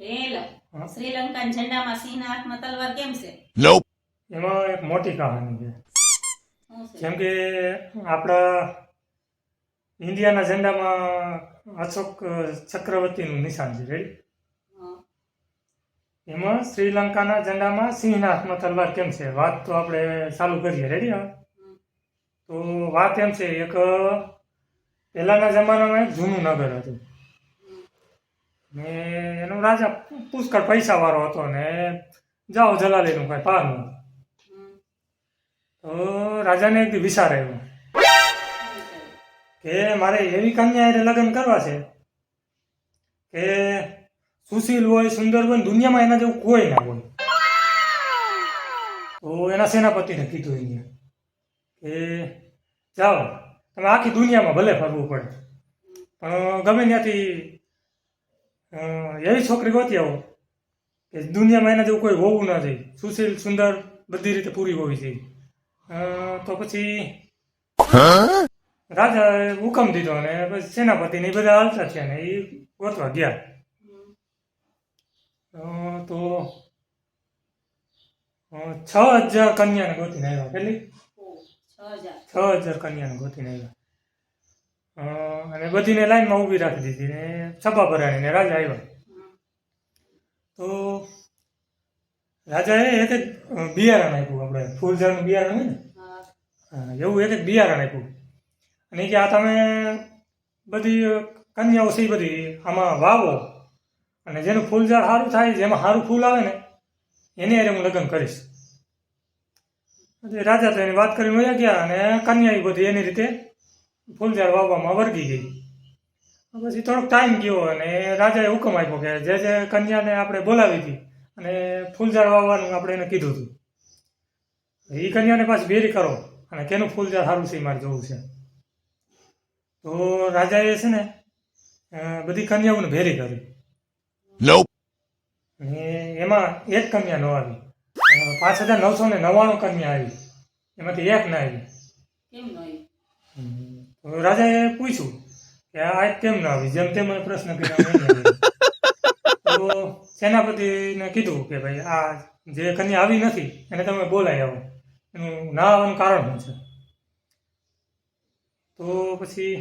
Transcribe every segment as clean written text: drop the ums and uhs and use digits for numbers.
Hello હા. શ્રીલંકા ઝંડામાં સિંહના હાથમાં તલવાર કેમ છે? Nope. એમાં એક મોટી કહાની છે. શું છે? જેમ કે આપણા ઇન્ડિયાના ઝંડામાં અશોક ચક્રવર્તીનું નિશાન છે, રેડી? હા. એમાં શ્રીલંકાના ઝંડામાં સિંહના હાથમાં તલવાર કેમ છે? વાત તો આપણે ચાલુ કરીએ, રેડી? હવે હમ. તો વાત એમ છે, એક પહેલાના જમાનામાં એક જૂનું નગર હતું હમ. ને એનો રાજા પુષ્કળ પૈસાવાળો હતો ને જાઓ જલાલીનું કાંઈ પાર નહોતું. હમ. તો રાજાને એક દી વિચાર આવ્યો શું વિચાર્યું? કે મારે એવી કન્યા હારે લગ્ન કરવા છે કે સુશીલ હોય, સુંદર હોય ને દુનિયામાં એના જેવું કોઈ ના હોય. તો એના સેનાપતિને કીધું એને કે જાઓ તમે આખી દુનિયામાં ભલે ફરવું પડે પણ ગમે ત્યાંથી એવી છોકરી ગોતી આવો કે દુનિયામાં એના જેવું કોઈ હોવું ના જોઈએ, સુશીલ સુંદર બધી રીતે પૂરી હોવી જોઈએ. તો પછી Huh? રાજાએ હુકમ દીધો અને પછી સેનાપતિને એ બધા હાલતા થયા ને એ ગોતવા ગયા. હમ. તો 6,000 કન્યાને ગોતીને આવ્યા. કેટલી? ઓહ, 6,000. 6,000 કન્યાને ગોતીને આવ્યા. અને બધીને લાઈનમાં ઊભી રાખી દીધી ને સભા ભરાણી ને રાજા આવ્યા. હમ. તો રાજાએ એક એક બિયારણ આપ્યું, આપણે ફૂલઝાડનું બિયારણ હોય ને હા. એવું એક એક બિયારણ આપ્યું અને કે આ તમે બધી કન્યાઓ છે એ બધી આમાં વાવો અને જેનું ફૂલઝાડ સારું થાય, જેમાં સારું ફૂલ આવે ને એની હારે હું લગ્ન કરીશ. એટલે રાજા તો એની વાત કરીને વયા ગયા અને કન્યા એ બધી એની રીતે ફૂલઝાડ વાવવામાં વર્ગી ગઈ. પછી થોડોક ટાઈમ ગયો અને રાજાએ હુકમ આપ્યો કે જે જે કન્યાને આપણે બોલાવી હતી અને ફૂલઝાડ વાવવાનું આપણે એને કીધું હતું એ કન્યાને પાછી ભેરી કરો અને કેનું ફૂલઝાડ સારું છે એ મારે જોવું છે. તો રાજાએ છે ને બધી કન્યાઓને ભેરી કરી Nope. અને એમાં એક કન્યા ન આવી. 5,999 કન્યા આવી, એમાંથી એક ના આવી. કેમ ન આવ્યું? તો રાજાએ પૂછ્યું કે આ એક કેમ ના આવી, જેમ તેમ મને પ્રશ્ન કર્યો એમ નહીં આવી. તો સેનાપતિને કીધું કે ભાઈ આ જે કન્યા આવી નથી એને તમે બોલાવી આવો, એનું ના આવવાનું કારણ શું છે? તો પછી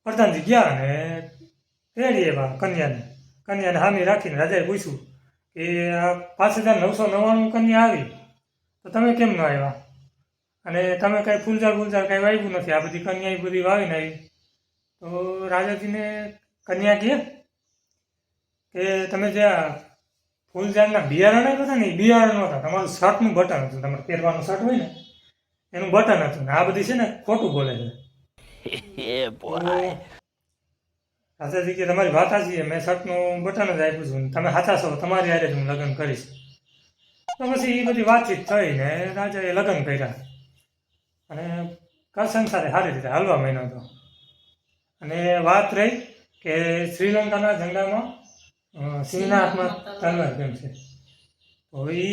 પ્રધાનજી ગયા અને તેડી એવા કન્યાને હામી રાખીને રાજાએ પૂછ્યું કે આ 5,999 કન્યા આવી તો તમે કેમ ન આવ્યા અને તમે કાંઈ ફૂલઝાડ કાંઈ વાવ્યું નથી, આ બધી કન્યા એ બધી વાવીને આવી. તો રાજાજીને કન્યા કહે કે તમે જે આ ફૂલઝાડના બિયારણ આપ્યા હતા ને એ બિયારણ નહોતા, તમારું શર્ટનું બટન હતું, તમારે પહેરવાનું શર્ટ હોય ને એનું બટન હતું ને આ બધી છે ને ખોટું બોલે છે. Yeah, તો રાજાજી કે તમારી વાત સાચી છે, મેં શર્ટનું બટન જ આપ્યું છું, તમે સાચા છો, તમારી હારે જ હું લગ્ન કરીશ. તો પછી એ બધી વાતચીત થઈ ને રાજાએ લગ્ન કર્યા અને ઘર સંસારે સારી રીતે હાલવા માંડ્યો હતો. અને વાત રહી કે શ્રીલંકાના ઝંડામાં સિંહના હાથમાં તલવાર કેમ છે. તો એ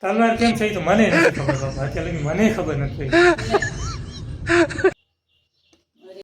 તલવાર કેમ છે એ તો મને નથી ખબર બાપા, અત્યારે લગી મને ખબર નથી.